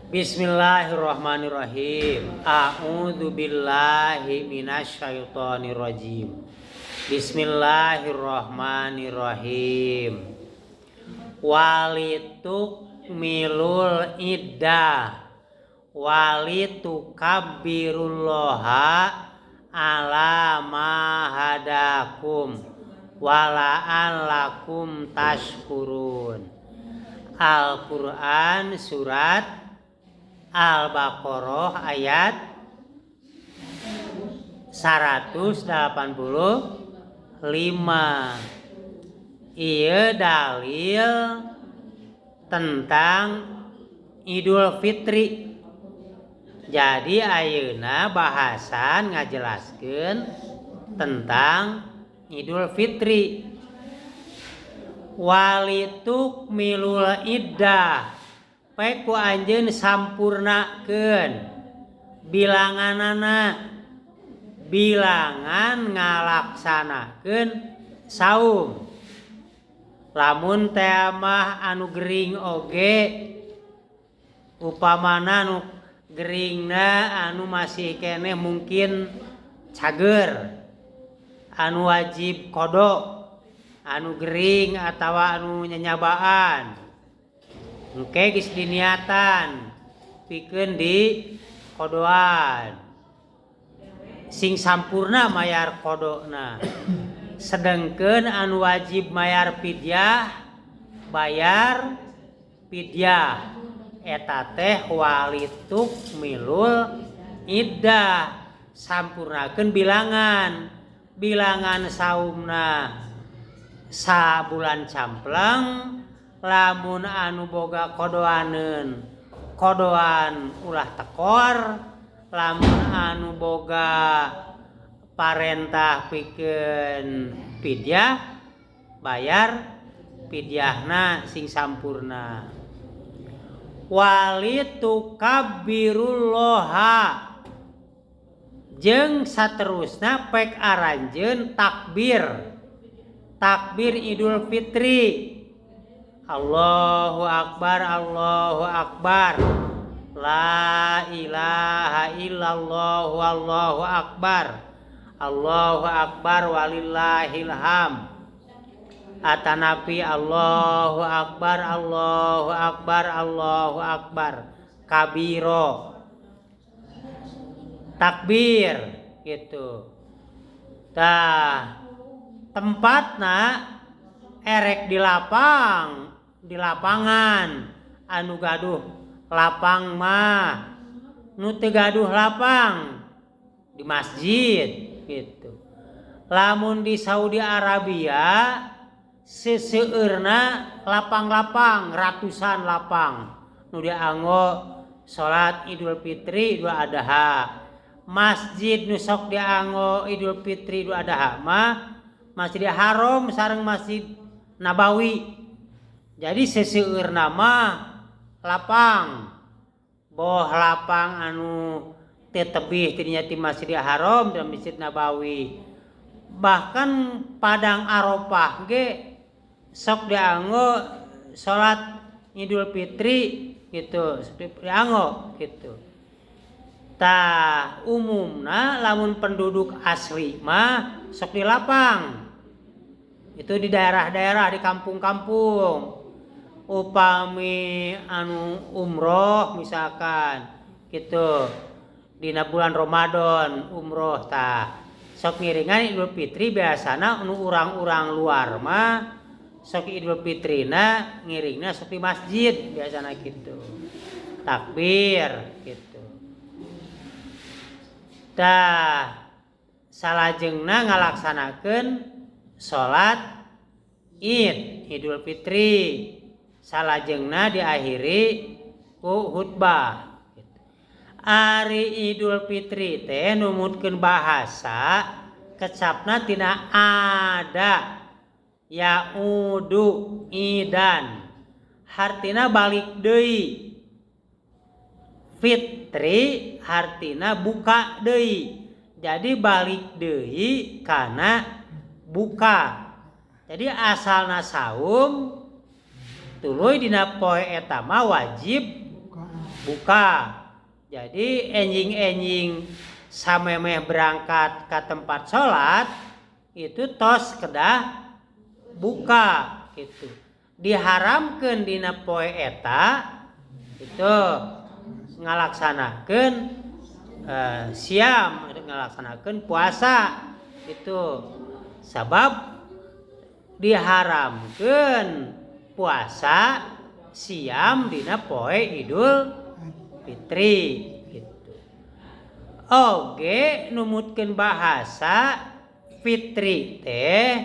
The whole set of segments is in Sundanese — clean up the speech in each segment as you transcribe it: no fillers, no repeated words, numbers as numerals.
Bismillahirrahmanirrahim. A'udzu billahi minasyaitonir rajim. Bismillahirrahmanirrahim. Walituk milul iddah walitukabbirullaha ala ma hadakum wala'allakum tashkurun. Al-Quran surat Al-Baqarah ayat 185. Ieu dalil tentang Idul Fitri. Jadi ayeuna bahasan ngajelaskeun tentang Idul Fitri. Walituk milul iddah peku anjeun sampurnakeun bilanganana, bilangan ngalaksanakeun saum. Lamun teh mah anu gering oge upamana anu geringna anu masih keneh mungkin cager, anu wajib kodok, anu gering atawa anu nyanyabaan. Engke geus diniatan pikeun di kodoan. Sing sampurna mayar kodona. Sedengkeun anu wajib mayar fidyah bayar fidyah. Eta teh walituk milul iddah, sampurnakeun bilangan. Bilangan saumna sabulan campleng. Lamun anu boga kodoaneun kodoan ulah tekor, lamun anu boga parentah pikeun fidyah bayar fidyahna sing sampurna. Walitukabbirullaha jeung saterusna pek aranjeun takbir. Takbir Idul Fitri. Allahu Akbar, Allahu Akbar. La ilaha illallah, Allahu Akbar. Allahu Akbar walillahil ham. Atanapi Allahu Akbar, Allahu Akbar, Allahu Akbar. Kabiro. Takbir gitu. Tah tempatna erek di lapangan anu gaduh lapang mah, nu teu gaduh lapang di masjid gitu. Lamun di Saudi Arabia seseueurna lapang-lapang, ratusan lapang nu dianggo salat Idul Fitri Idul Adha. Masjid nu sok dianggo Idul Fitri Idul Adha mah Masjidil Haram sareng Masjid Nabawi. Jadi seseueurna mah lapang. Boh lapang anu teu tebih tidinya ti Masjidil Haram dan Masjid Nabawi. Bahkan padang Arafah ge sok dianggo salat Idul Fitri gitu, dianggo gitu. Tah umumna lamun penduduk asli mah sok di lapang. Itu di daerah-daerah di kampung-kampung. Upami anu umroh misalkan gitu dina bulan Ramadan umroh tah sok ngiringan Idul Fitri biasana anu urang-urang luar mah sok Idul Fitrina ngiringna sok di masjid biasana gitu. Takbir gitu. Tah salajengna ngalaksanakeun salat Idul Fitri. Salajengna diakhiri ku khutbah. Ari Idul Fitri teh numutkeun bahasa kecapna tina ada yaudu idan. Hartina balik deui. Fitri hartina buka deui. Jadi balik deui kana buka. Jadi asalna saum tuluy dina poe eta mah wajib buka. Jadi enjing-enjing samemeh berangkat ke tempat sholat itu tos kedah buka gitu. Diharamkeun dina poe eta itu ngalaksanakeun siam, ngalaksanakeun puasa itu sabab diharamkeun puasa siam dina poe Idul Fitri gitu. Oge numutkeun bahasa fitri teh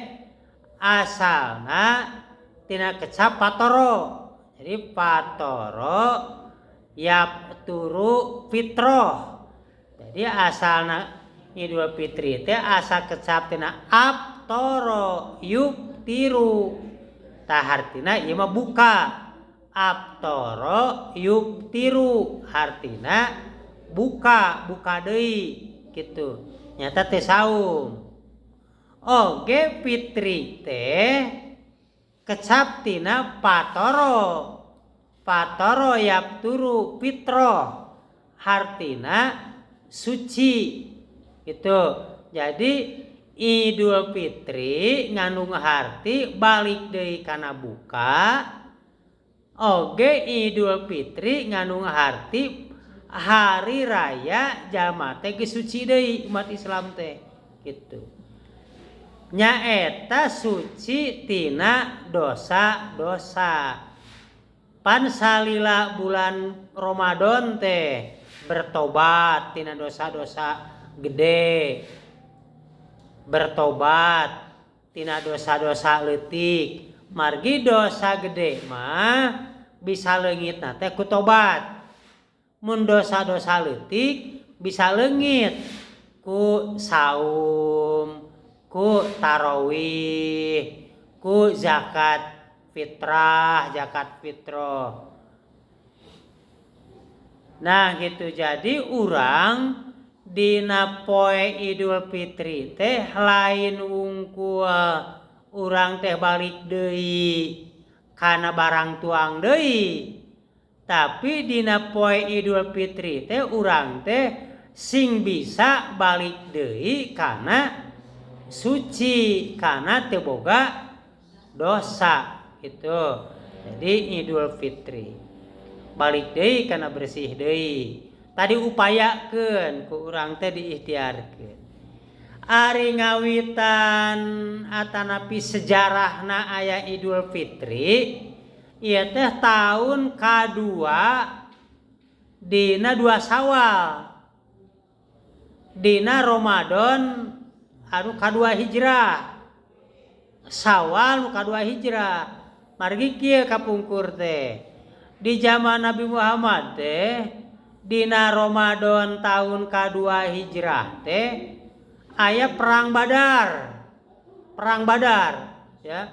asalna tina kecap patoro. Jadi patoro yapturu fitroh. Jadi asalna Idul Fitri teh asa kecap tina aptoro yuptiru. Tah hartina ieu mah buka. Aptoro yuptiru hartina buka deui gitu. Nyata teh saum. Oge fitri teh kecap tina patoro. Patoro yapturu fitroh hartina suci gitu. Jadi Idul Fitri ngandung harti balik deui kana buka. Oge Idul Fitri ngandung harti hari raya jalma teh geus suci deui umat Islam teh gitu. Nyaeta suci tina dosa-dosa. Pan salila bulan Ramadan teh bertobat tina dosa-dosa gede. Bertobat tina dosa-dosa leutik. Margi dosa gede mah bisa leungitna teh ku tobat. Mun dosa-dosa leutik bisa leungit ku saum, ku tarawih, ku zakat fitrah, zakat fitroh. Nah gitu, jadi urang dina poe Idul Fitri teh lain wungkul urang teh balik deui kana barang tuang deui. Tapi dina poe Idul Fitri teh urang teh sing bisa balik deui kana suci, kana teu boga dosa gitu. Jadi Idul Fitri balik deui kana bersih deui. Tadi upayakeun ku urang teh diikhtiarkeun. Ari ngawitan atanapi sejarahna aya Idul Fitri ieu teh taun kadua dina 2 Sawal. Dina Ramadan anu kadua Hijrah. Sawal nu kadua Hijrah. Margi kieu kapungkur teh. Di zaman Nabi Muhammad teh dina Ramadan tahun kadua Hijrah teh aya perang Badar. Perang Badar ya.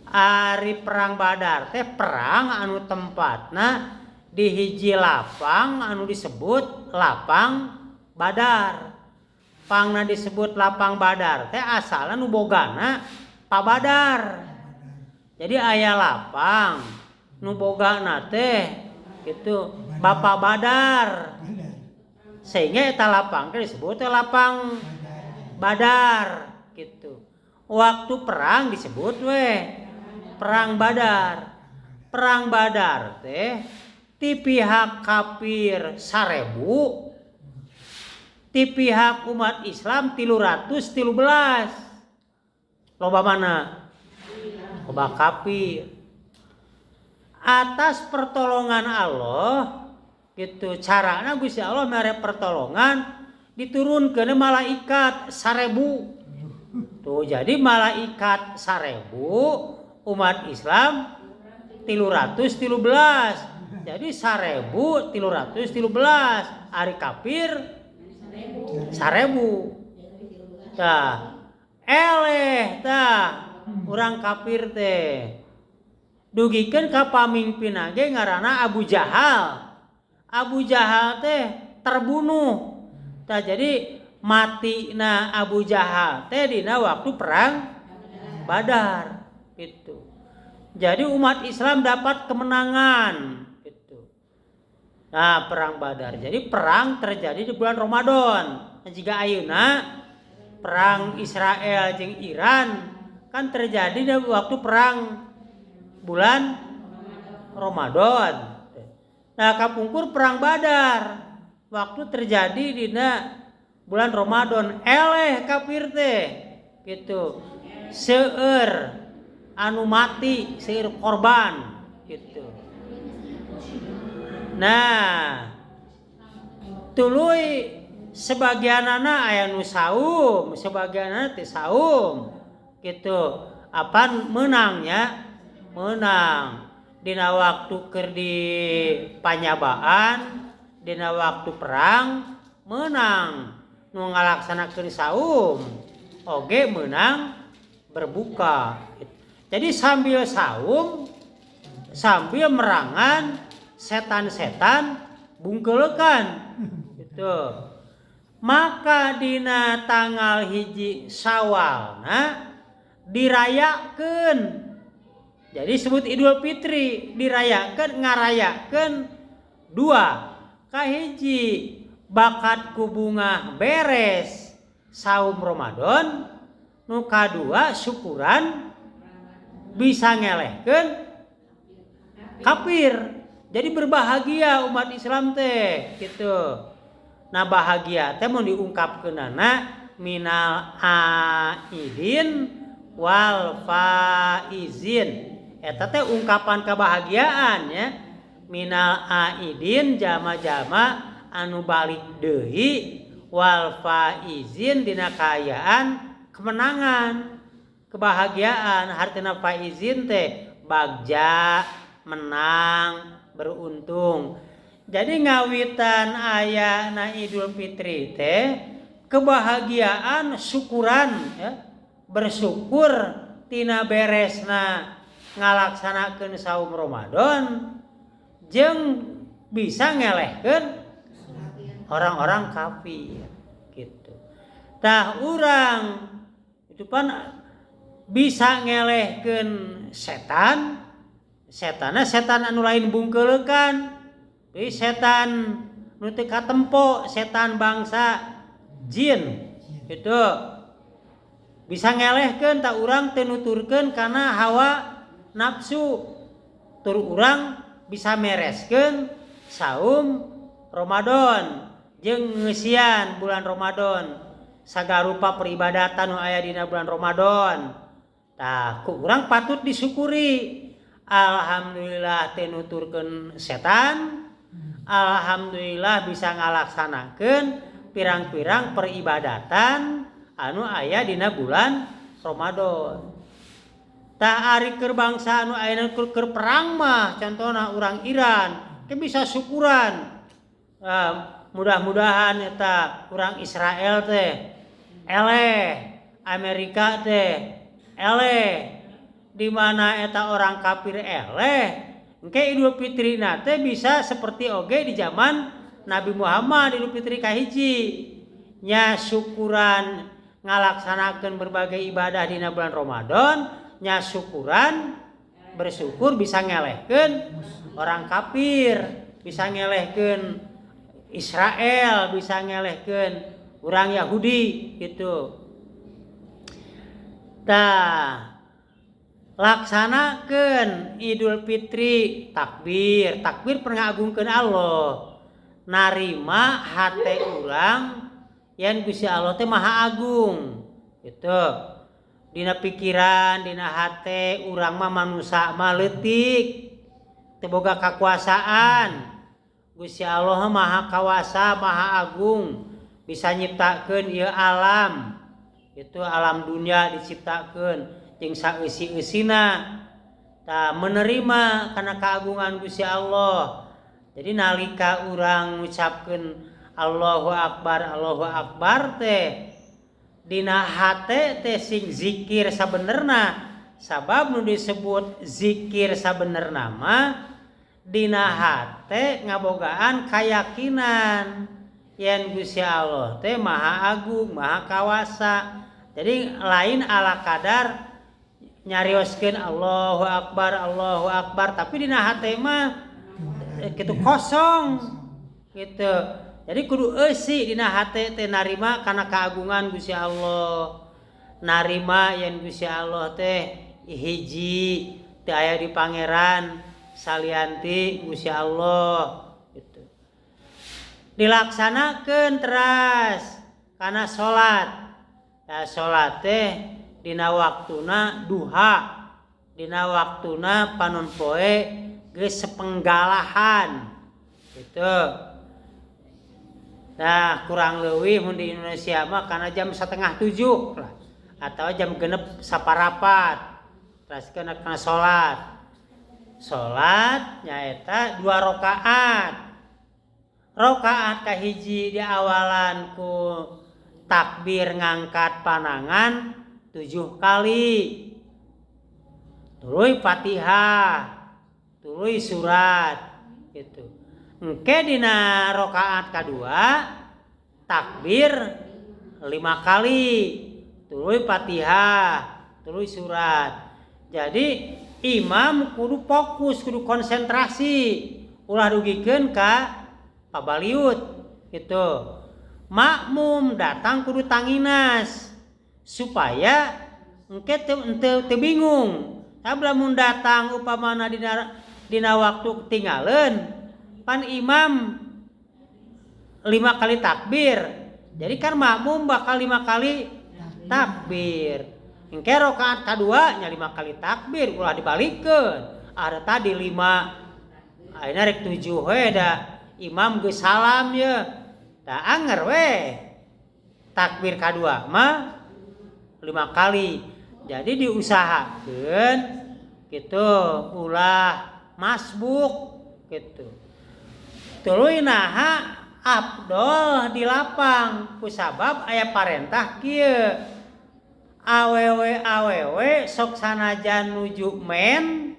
Ari perang Badar teh perang anu tempatna di hiji lapang anu disebut lapang Badar. Pangna disebut lapang Badar teh asalna nu bogana Pak Badar. Jadi aya lapang nu bogana teh gitu Bapak Badar. Sehingga eta lapang teh disebut lapang Badar gitu. Waktu perang disebut perang Badar. Perang Badar teh ti pihak kafir 1000, ti pihak umat Islam 313. Loba mana? Loba kafir. Atas pertolongan Allah gitu, carana Gusti Allah mere pertolongan diturunkeun malaikat 1000. Tuh jadi malaikat 1000 umat Islam 313. Jadi 1313 ari kafir 1000. Tah eleh tah urang kafir teh dugikeun ka pamimpinna ge ngaranna Abu Jahal. Abu Jahal teh terbunuh. Tah jadi matina Abu Jahal teh dina waktu perang Badar gitu. Jadi umat Islam dapat kemenangan gitu. Nah, perang Badar. Jadi perang terjadi di bulan Ramadan. Jika ayeuna perang Israel jeung Iran kan terjadi di waktu perang bulan Ramadan. Nah, kapungkur perang Badar waktu terjadi di bulan Ramadan. Eleh kafir teh gitu. Seueur anu mati, seueur korban gitu. Nah, tuluy sebagianana aya nu saum, sebagianana teu saum gitu. Apa menangnya? Menang. Dina waktu keur di panyabaan, dina waktu perang menang. Nu ngalaksanakeun saum oge menang berbuka. Jadi sambil saum, sambil merangan setan-setan bungkelekan gitu. Maka dina tanggal 1 Syawal dirayakeun. Jadi disebut Idul Fitri, dirayakeun ngarayakeun dua. Kahiji bakat ku bunga beres saum Ramadan, nu kadua syukuran bisa ngelehkeun kafir. Jadi berbahagia umat Islam teh gitu. Nah, bahagia teh mau diungkapkeunana minal aidin wal faizin. Eta teh ungkapan kebahagiaan ya. Minal aidin jama-jama anu balik deui wal faizin dina kaayaan kemenangan, kebahagiaan. Hartina faizin teh bagja, menang, beruntung. Jadi ngawitan aya na Idul Fitri teh kebahagiaan syukuran ya, bersyukur tina beresna ngalaksanakeun saum Ramadan jeung bisa ngelehkeun orang-orang kafir gitu. Tah urang itu pan bisa ngelehkeun setan. Setan anu lain bungkelekan, setan nu teu katempo, setan bangsa jin gitu. Bisa ngelehkeun tak urang teu nuturkeun kana hawa nafsu. Tur urang bisa mereskeun saum Ramadan jeung ngeusian bulan Ramadan. Sagarupa peribadatan nu aya dina bulan Ramadan. Tah ku urang patut disyukuri. Alhamdulillah teu nuturkeun setan. Alhamdulillah bisa ngalaksanakeun pirang-pirang peribadatan anu aya dina bulan Ramadan. Tah ari keur bangsa anu aya keur perang mah contohna urang Iran ke bisa syukuran. Mudah-mudahan eta urang Israel teh eleh, Amerika teh eleh, di mana eta orang kafir eleh, engke Idul Fitri teh bisa seperti oge di zaman Nabi Muhammad. Idul Fitri kahiji nya syukuran ngalaksanakeun berbagai ibadah dina bulan Ramadan, nya syukuran bersyukur bisa ngelehkeun orang kafir, bisa ngelehkeun Israel, bisa ngelehkeun urang Yahudi gitu. Tah laksanakeun Idul Fitri takbir pangagungkeun Allah, narima hate urang yen Gusti Allah teh Maha Agung gitu. Dina pikiran, dina hate urang mah manusia mah leutik, teu boga kakuasaan. Gusti Allah Maha Kawasa, Maha Agung, bisa nyiptakeun ieu alam. Itu alam dunia diciptakeun jeung saeusi-eusina. Tah menerima kana keagungan Gusti Allah. Jadi nalika urang ngucapkeun Allahu Akbar teh dina hate teh sing zikir sabenerna. Sabab nu disebut zikir sabenerna mah dina hate ngabogaan kayakinan yen Gusti Allah teh Maha Agung, Maha Kawasa. Jadi lain ala kadar nyarioskeun Allahu Akbar, tapi dina hate mah kitu kosong gitu. Jadi kudu eusi dina hate teh narima kana keagungan Gusti Allah. Narima yen Gusti Allah teh hiji teh aya di pangeran salianti Gusti Allah gitu. Dilaksanakeun teras kana salat. Ya salat teh dina waktuna duha. Dina waktuna panon poe geus sepenggalahan gitu. Nah kurang leuwih mun di Indonesia mah kana jam 6:30 lah atau jam 6 saparapat terus kana salat. Salat nyaeta 2 rakaat. Rakaat kahiji di awalan ku takbir ngangkat panangan 7 kali. Tuluy Fatihah, tuluy surat gitu. Engke dina rakaat kadua takbir 5 kali, tuluy Fatihah, tuluy surat. Jadi imam kudu fokus, kudu konsentrasi, ulah dugikeun ka pabaliut gitu. Makmum datang kudu tanginas supaya engke teu bingung. Sabda mun datang upamana dina waktu ketinggalan pan imam 5 kali takbir. Jadi kan makmum bakal 5 kali takbir. Engke rakaat kadua nya 5 kali takbir ulah dibalikeun. Ada tadi 5 ayeuna rek 7 we da imam geus salam ye. Da anger we. Takbir kadua mah 5 kali. Jadi diusahakeun gitu ulah masbuk gitu. Tuluy naha afdol di lapang kusabab aya parentah kieu. Awewe sok sanajan nuju men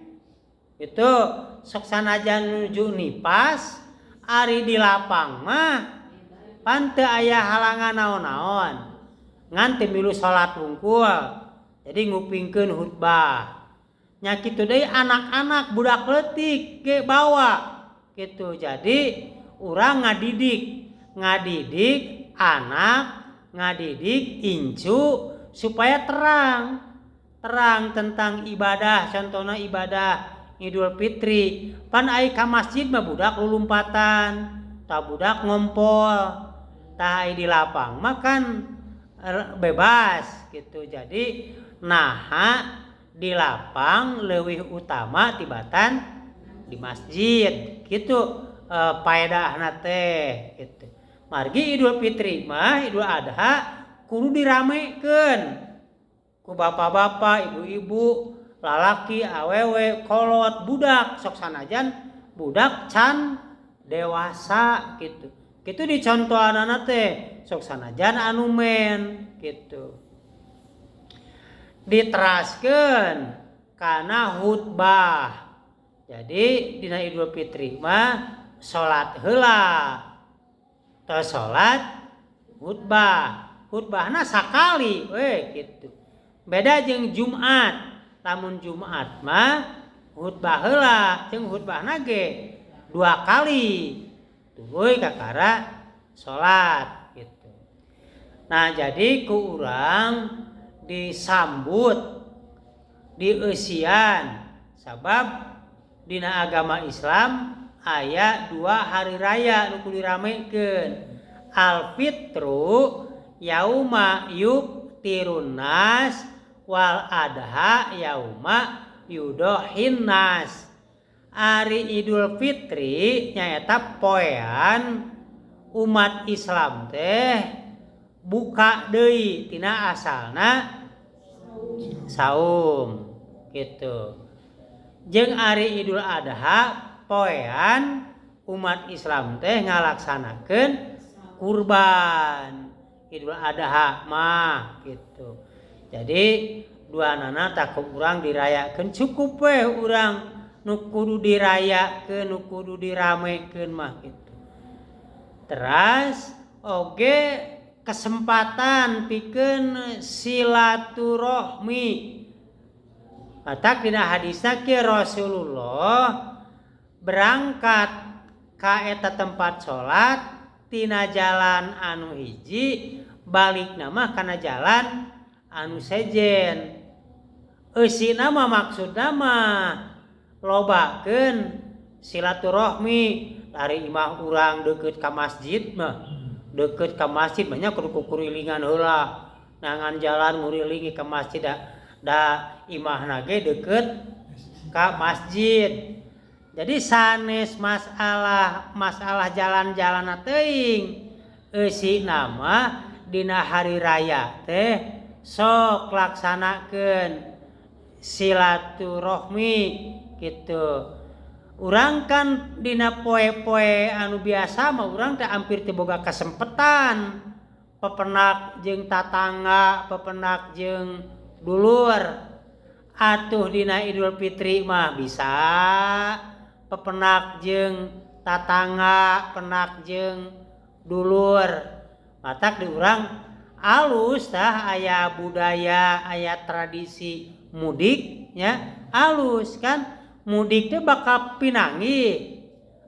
itu sok sanajan nuju nipas ari di lapang mah pan teu aya halangan naon-naon ngan teu milu salat hungkul. Jadi ngupingkeun khutbah. Nya kitu deui anak-anak budak leutik ge bawa gitu. Jadi urang ngadidik anak, ngadidik incu supaya terang tentang ibadah. Contohna ibadah Idul Fitri. Pan ai ka masjid mah budak lulumpatan, tah budak ngompol, tah ai di lapang makan bebas gitu. Jadi naha di lapang leuwih utama tibatan di masjid gitu paedahna teh gitu. Margi Idul Fitri mah Idul Adha kudu diramekeun ku bapak-bapak, ibu-ibu, lalaki, awewe, kolot, budak sok sanajan budak can dewasa gitu. Kitu dicontohanana teh sok sanajan anu men gitu. Diteraskeun kana khutbah. Jadi dina Idul Fitri mah salat heula. Teu salat khutbah. Khutbahna sakali we gitu. Beda jeung Jumat. Lamun Jumat mah khutbah heula, jeung khutbahna ge 2 kali. Tuluy kakara salat gitu. Nah, jadi ku urang disambut di eusian sabab dina agama Islam aya 2 hari raya nu kudu diramekeun. Al-Fitru yauma yuftirun nas wal adha yauma yudohin nas. Ari Idul Fitri nyaeta poean umat Islam teh buka deui tina asalna saum gitu. Jeung ari Idul Adha poean umat Islam teh ngalaksanakeun kurban Idul Adha mah gitu. Jadi duanana tak urang dirayakeun cukup we urang nu kudu dirayakeun nu kudu diramekeun mah gitu. Terus oge kesempatan pikeun silaturahmi. Matak dina hadisna ke Rasulullah berangkat ka eta tempat salat tina jalan anu hiji balik nama kana jalan anu sejen. Eusina mah maksudna mah lobakeun silaturahmi dari imah urang deukeut ka masjid mah. Deket ke masjid banyak kudu kurilingan heula nangan jalan ngurilingi ke masjid da imahna ge deket ka masjid. Jadi sanes masalah jalan-jalan teuing eusina mah dina hari raya teh sok laksanakeun silaturahmi gitu. Urang kan dina poe-poe anu biasa mah urang teh hampir teu boga kasempetan pepenak jeung tatangga, pepenak jeung dulur. Atuh dina Idul Fitri mah bisa pepenak jeung tatangga, penak jeung dulur. Matak di urang alus tah aya budaya, aya tradisi mudik nya, alus kan. Mudik teh bakal pinangi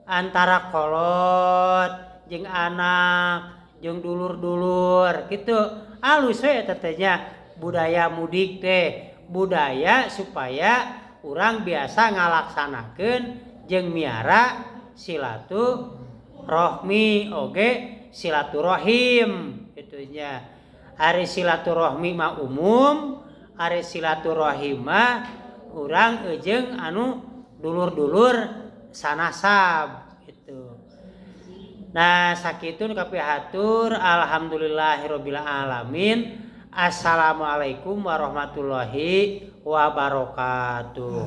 antara kolot jeung anak jeung dulur-dulur gitu. Alus we eta teh nya budaya mudik teh, budaya supaya urang biasa ngalaksanakeun jeung miara silaturahmi oge silaturahim kitu nya. Ari silaturahmi mah umum, ari silaturahim mah urang jeung anu dulur-dulur sanasab gitu. Nah sakitu kapihatur alhamdulillahirabbil alamin. Assalamualaikum warahmatullahi wabarakatuh.